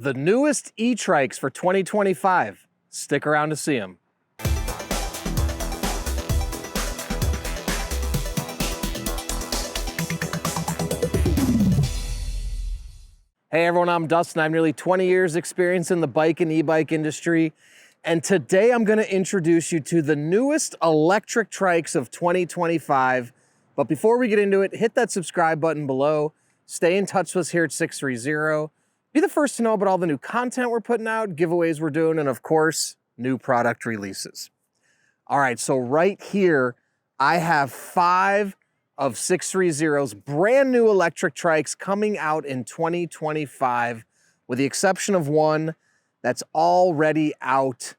the newest ETrikes for 2025. Stick around to see them. Hey everyone, I'm Dustin. I have nearly 20 years experience in the bike and e-bike industry. And today I'm gonna introduce you to the newest electric trikes of 2025. But before we get into it, hit that subscribe button below. Stay in touch with us here at 630. Be the first to know about all the new content we're putting out, giveaways we're doing, and of course, new product releases. All right, so right here, I have 5 of 630's brand new electric trikes coming out in 2025, with the exception of one that's already out.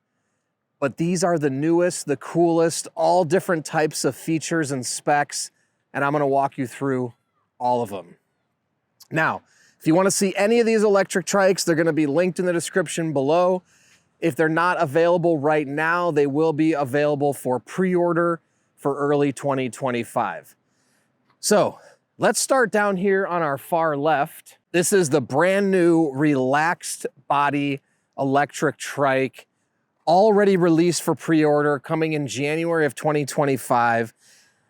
But these are the newest, the coolest, all different types of features and specs, and I'm gonna walk you through all of them. Now, if you wanna see any of these electric trikes, they're gonna be linked in the description below. If they're not available right now, they will be available for pre-order for early 2025. So let's start down here on our far left. This is the brand new relaxed body electric trike, already released for pre-order, coming in January of 2025.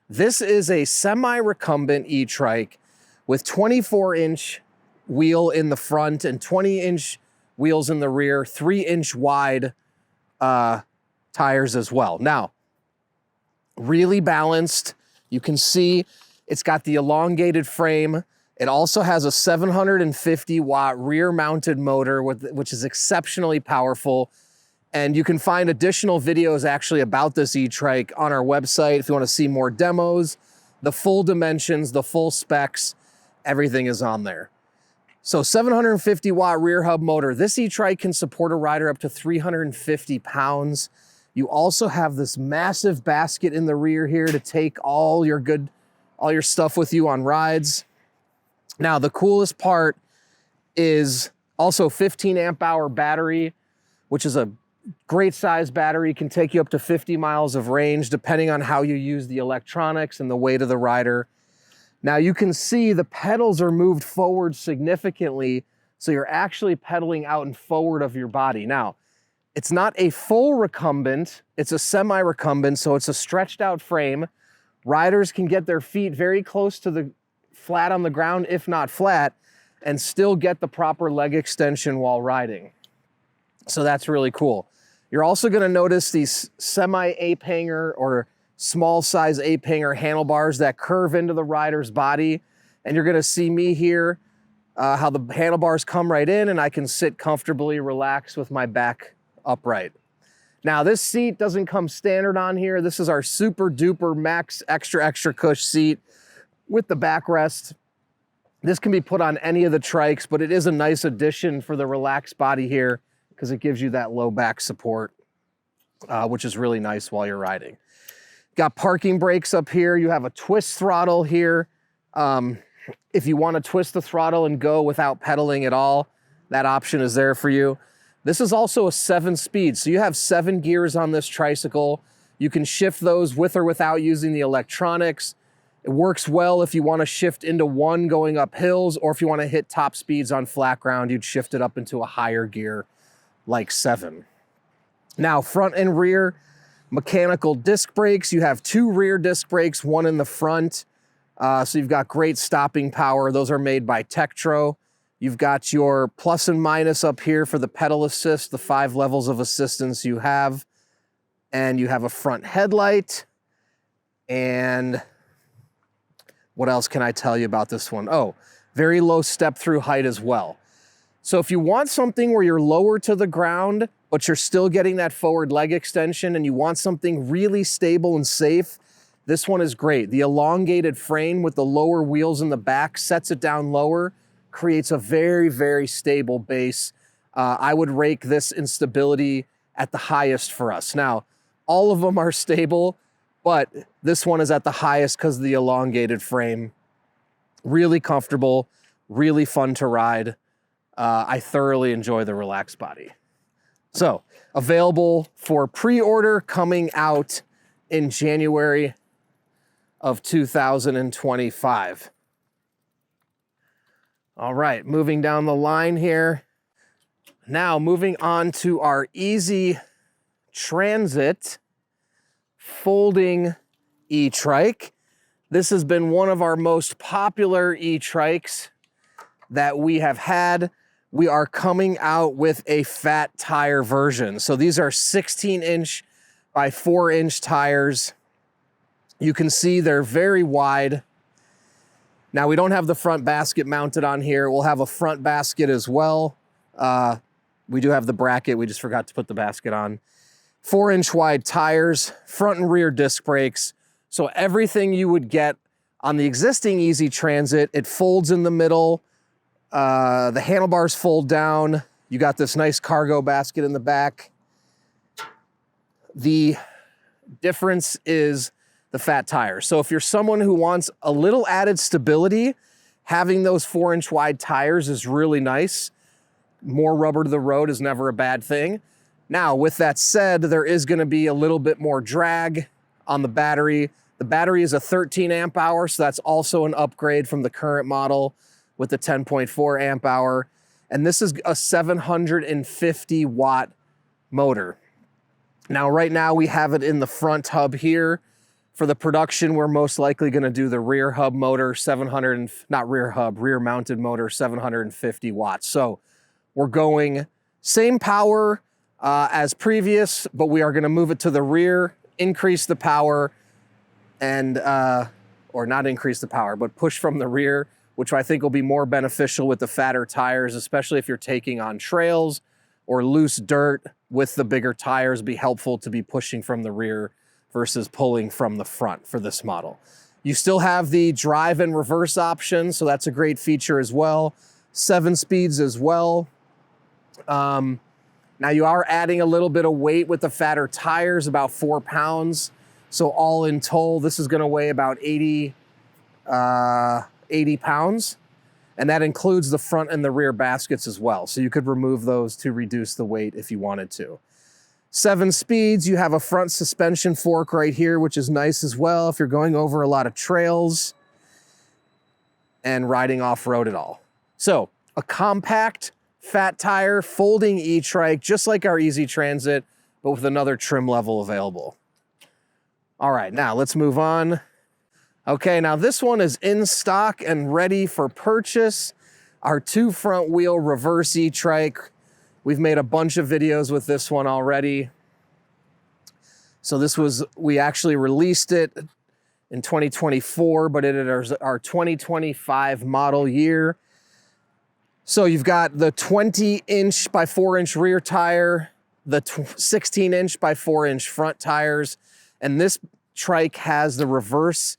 This is a semi-recumbent e-trike with 24-inch wheel in the front and 20-inch wheels in the rear, 3-inch wide tires as well. Now, really balanced. You can see it's got the elongated frame. It also has a 750-watt rear-mounted motor, which is exceptionally powerful. And you can find additional videos actually about this e-trike on our website if you want to see more demos, the full dimensions, the full specs, everything is on there. So 750-watt rear hub motor. This e-trike can support a rider up to 350 pounds. You also have this massive basket in the rear here to take all your stuff with you on rides. Now, the coolest part is also 15 amp hour battery, which is a great size battery, can take you up to 50 miles of range, depending on how you use the electronics and the weight of the rider. Now you can see the pedals are moved forward significantly, so you're actually pedaling out and forward of your body. Now, it's not a full recumbent, it's a semi-recumbent, so it's a stretched out frame. Riders can get their feet very close to the flat on the ground, if not flat, and still get the proper leg extension while riding. So that's really cool. You're also gonna notice these semi-ape hanger or small size ape hanger handlebars that curve into the rider's body. And you're gonna see me here, how the handlebars come right in and I can sit comfortably, relax with my back upright. Now this seat doesn't come standard on here. This is our super duper max extra cush seat with the backrest. This can be put on any of the trikes, but it is a nice addition for the relaxed body here because it gives you that low back support, which is really nice while you're riding. Got parking brakes up here. You have a twist throttle here. If you want to twist the throttle and go without pedaling at all, that option is there for you. This is also a 7-speed, so you have 7 gears on this tricycle. You can shift those with or without using the electronics. It works well if you want to shift into 1 going up hills, or if you want to hit top speeds on flat ground, you'd shift it up into a higher gear like 7. Now, front and rear, mechanical disc brakes. You have 2 rear disc brakes, 1 in the front. So you've got great stopping power. Those are made by Tektro. You've got your plus and minus up here for the pedal assist, the 5 levels of assistance you have. And you have a front headlight. And what else can I tell you about this one? Oh, very low step through height as well. So if you want something where you're lower to the ground, but you're still getting that forward leg extension and you want something really stable and safe, this one is great. The elongated frame with the lower wheels in the back sets it down lower, creates a very, very stable base. I would rate this in stability at the highest for us. Now, all of them are stable, but this one is at the highest because of the elongated frame. Really comfortable, really fun to ride. I thoroughly enjoy the relaxed body. So, available for pre-order, coming out in January of 2025. All right, moving down the line here. Now moving on to our Easy Transit folding e-trike. This has been one of our most popular e-trikes that we have had. We are coming out with a fat tire version. So these are 16-inch by 4-inch tires. You can see they're very wide. Now we don't have the front basket mounted on here. We'll have a front basket as well. We do have the bracket. We just forgot to put the basket on. 4-inch wide tires, front and rear disc brakes. So everything you would get on the existing Easy Transit, it folds in the middle. The handlebars fold down. You got this nice cargo basket in the back. The difference is the fat tires. So if you're someone who wants a little added stability, having those 4-inch wide tires is really nice. More rubber to the road is never a bad thing. Now, with that said, there is going to be a little bit more drag on the battery. The battery is a 13 amp hour, so that's also an upgrade from the current model with the 10.4 amp hour. And this is a 750 watt motor. Now, right now we have it in the front hub here. For the production, we're most likely going to do the rear hub motor, rear mounted motor, 750 watts. So we're going same power as previous, but we are going to move it to the rear, increase the power, and, or not increase the power, but push from the rear, which I think will be more beneficial with the fatter tires, especially if you're taking on trails or loose dirt with the bigger tires. Be helpful to be pushing from the rear versus pulling from the front for this model. You still have the drive and reverse option, so that's a great feature as well. 7 speeds as well. Now you are adding a little bit of weight with the fatter tires, about 4 pounds. So all in total, this is gonna weigh about 80 pounds. And that includes the front and the rear baskets as well. So you could remove those to reduce the weight if you wanted to. 7 speeds, you have a front suspension fork right here, which is nice as well if you're going over a lot of trails and riding off-road at all. So a compact, fat tire, folding e-trike, just like our Easy Transit, but with another trim level available. All right, now let's move on. Okay, now this one is in stock and ready for purchase. Our 2 front wheel reverse e-trike. We've made a bunch of videos with this one already. So we actually released it in 2024, but it is our 2025 model year. So you've got the 20-inch by 4-inch rear tire, the 16-inch by 4-inch front tires, and this trike has the reverse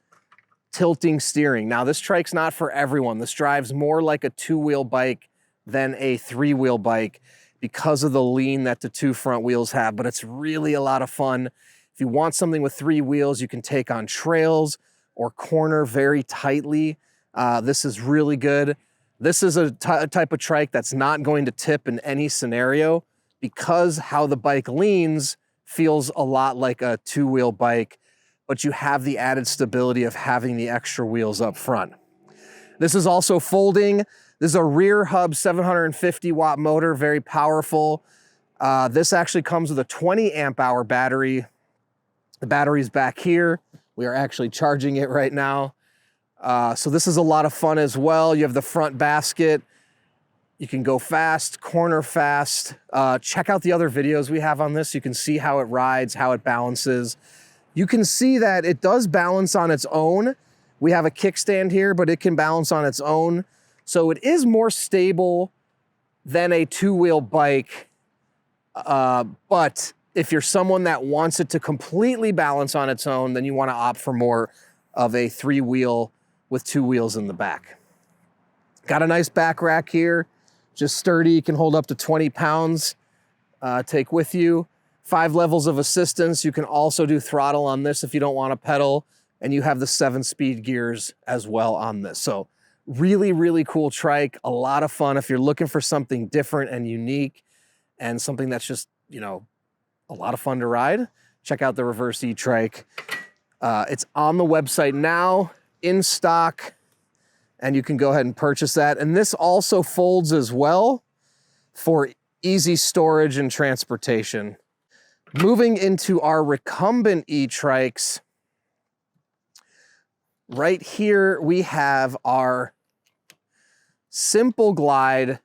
tilting steering. Now, this trike's not for everyone. This drives more like a 2-wheel bike than a 3-wheel bike because of the lean that the 2 front wheels have, but it's really a lot of fun. If you want something with 3 wheels, you can take on trails or corner very tightly. This is really good. This is a type of trike that's not going to tip in any scenario because how the bike leans feels a lot like a 2-wheel bike, but you have the added stability of having the extra wheels up front. This is also folding. This is a rear hub 750 watt motor, very powerful. This actually comes with a 20 amp hour battery. The battery's back here. We are actually charging it right now. So this is a lot of fun as well. You have the front basket. You can go fast, corner fast. Check out the other videos we have on this. You can see how it rides, how it balances. You can see that it does balance on its own. We have a kickstand here, but it can balance on its own. So it is more stable than a 2-wheel bike. But if you're someone that wants it to completely balance on its own, then you want to opt for more of a 3-wheel with 2 wheels in the back. Got a nice back rack here, just sturdy. You can hold up to 20 pounds, take with you. 5 levels of assistance. You can also do throttle on this if you don't want to pedal, and you have the 7-speed gears as well on this. So really, really cool trike. A lot of fun if you're looking for something different and unique and something that's just, you know, a lot of fun to ride. Check out the reverse e-trike. It's on the website now, in stock, and you can go ahead and purchase that. And this also folds as well for easy storage and transportation. Moving into our recumbent ETrikes, right here we have our Simple Glide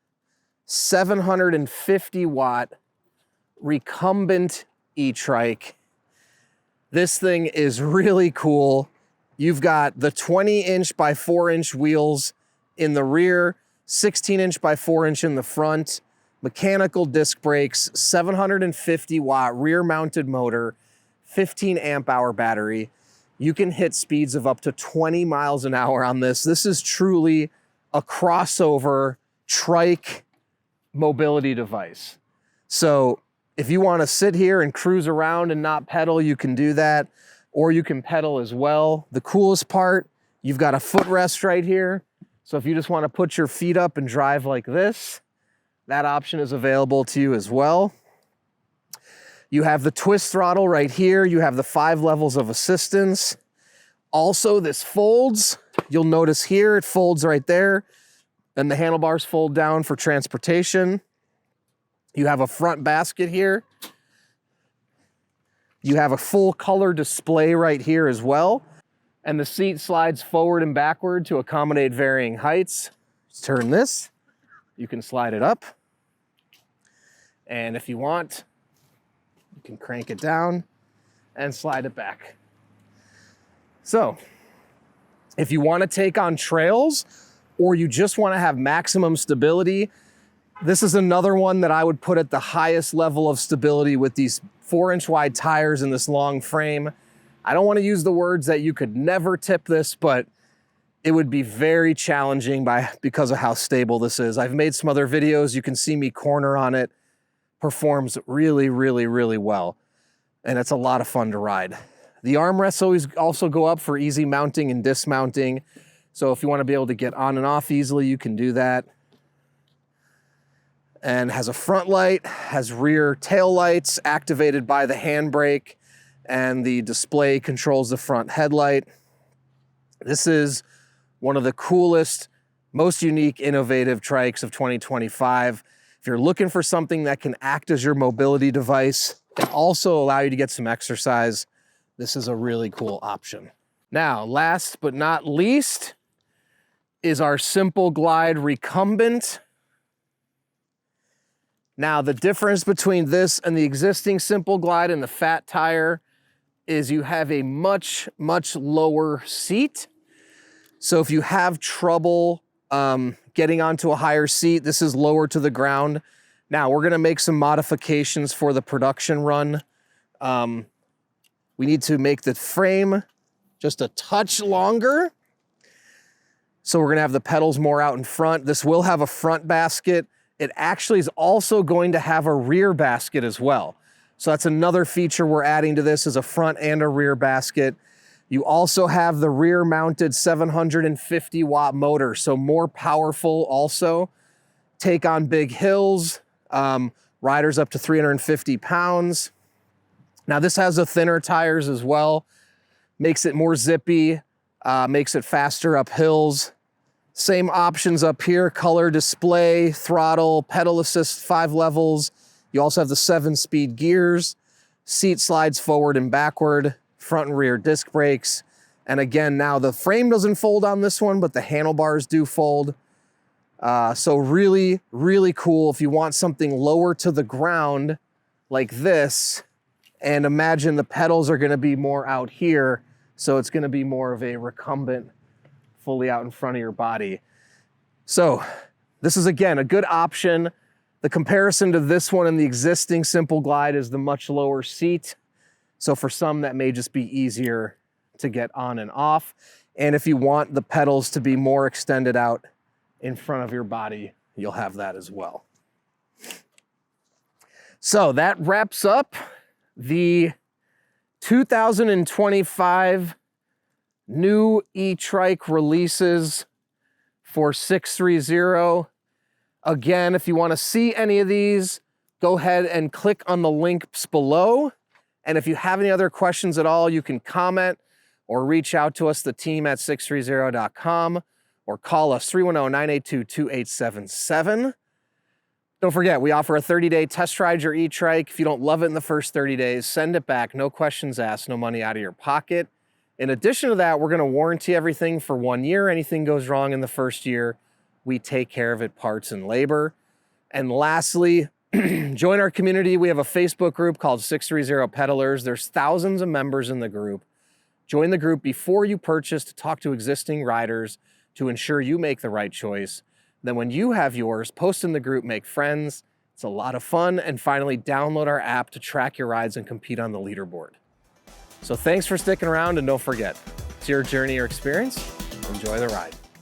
750 watt recumbent ETrike. This thing is really cool. You've got the 20-inch by 4-inch wheels in the rear, 16-inch by 4-inch in the front, mechanical disc brakes, 750 watt rear mounted motor, 15 amp hour battery. You can hit speeds of up to 20 miles an hour on this. This is truly a crossover trike mobility device. So if you want to sit here and cruise around and not pedal, you can do that, or you can pedal as well. The coolest part, you've got a footrest right here. So if you just want to put your feet up and drive like this, that option is available to you as well. You have the twist throttle right here. You have the 5 levels of assistance. Also, this folds. You'll notice here, it folds right there. And the handlebars fold down for transportation. You have a front basket here. You have a full color display right here as well. And the seat slides forward and backward to accommodate varying heights. Let's turn this. You can slide it up. And if you want, you can crank it down and slide it back. So, if you want to take on trails or you just want to have maximum stability, this is another one that I would put at the highest level of stability with these 4-inch wide tires and this long frame. I don't want to use the words that you could never tip this, but it would be very challenging because of how stable this is. I've made some other videos. You can see me corner on it. Performs really, really, really well. And it's a lot of fun to ride. The armrests also go up for easy mounting and dismounting. So if you want to be able to get on and off easily, you can do that. And has a front light, has rear tail lights activated by the handbrake, and the display controls the front headlight. This is one of the coolest, most unique, innovative trikes of 2025. If you're looking for something that can act as your mobility device and also allow you to get some exercise, this is a really cool option. Now, last but not least is our Simple Glide recumbent. Now, the difference between this and the existing Simple Glide and the fat tire is you have a much, much lower seat. So if you have trouble getting onto a higher seat, this is lower to the ground. Now, we're gonna make some modifications for the production run. We need to make the frame just a touch longer. So we're gonna have the pedals more out in front. This will have a front basket. It actually is also going to have a rear basket as well. So that's another feature we're adding to this, is a front and a rear basket. You also have the rear mounted 750 watt motor, so more powerful also. Take on big hills, riders up to 350 pounds. Now this has the thinner tires as well, makes it more zippy, makes it faster up hills. Same options up here, color display, throttle, pedal assist, 5 levels. You also have the 7-speed gears, seat slides forward and backward, front and rear disc brakes. And again, now the frame doesn't fold on this one, but the handlebars do fold. So really, really cool if you want something lower to the ground like this. And imagine the pedals are gonna be more out here. So it's gonna be more of a recumbent, fully out in front of your body. So this is, again, a good option. The comparison to this one and the existing Simple Glide is the much lower seat. So for some, that may just be easier to get on and off. And if you want the pedals to be more extended out in front of your body, you'll have that as well. So that wraps up the 2025 new ETrike releases for 630. Again, if you want to see any of these, go ahead and click on the links below. And if you have any other questions at all, you can comment or reach out to us, the team at sixthreezero.com, or call us 310-982-2877. Don't forget, we offer a 30-day test ride your ETrike. If you don't love it in the first 30 days, send it back. No questions asked, no money out of your pocket. In addition to that, we're going to warranty everything for 1 year. Anything goes wrong in the first year, we take care of it, parts and labor. And lastly, join our community. We have a Facebook group called 630 Peddlers. There's thousands of members in the group. Join the group before you purchase to talk to existing riders to ensure you make the right choice. Then when you have yours, post in the group, make friends. It's a lot of fun. And finally, download our app to track your rides and compete on the leaderboard. So thanks for sticking around, and don't forget, it's your journey or experience. Enjoy the ride.